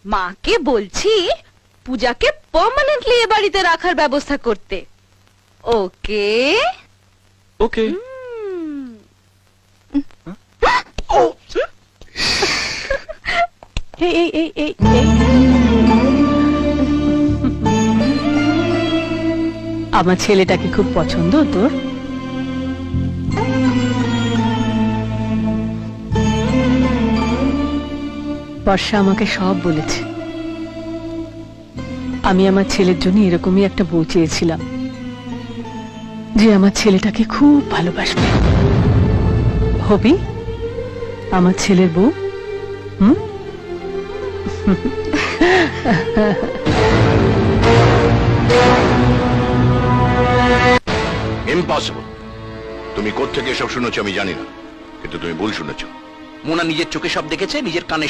মাকে বলছি পূজাকে পার্মানেন্টলি এ বাড়িতে রাখার ব্যবস্থা করতে। ওকে ওকে। আমার ছেলেটাকে খুব পছন্দ তোর? বর্ষা আমাকে সব বলেছে। আমি আমার ছেলের জন্য এরকমই একটা বউ চেয়েছিলাম, যে আমার ছেলেটাকে খুব ভালোবাসবে। হবি আমার ছেলের বউ? হুম? ইম্পসিবল। তুমি কোত্থেকে এসব শুনেছো আমি জানি না, কিন্তু তুমি ভুল শুনেছো। মোনা নিজের চোখে সব দেখেছে, নিজের কানে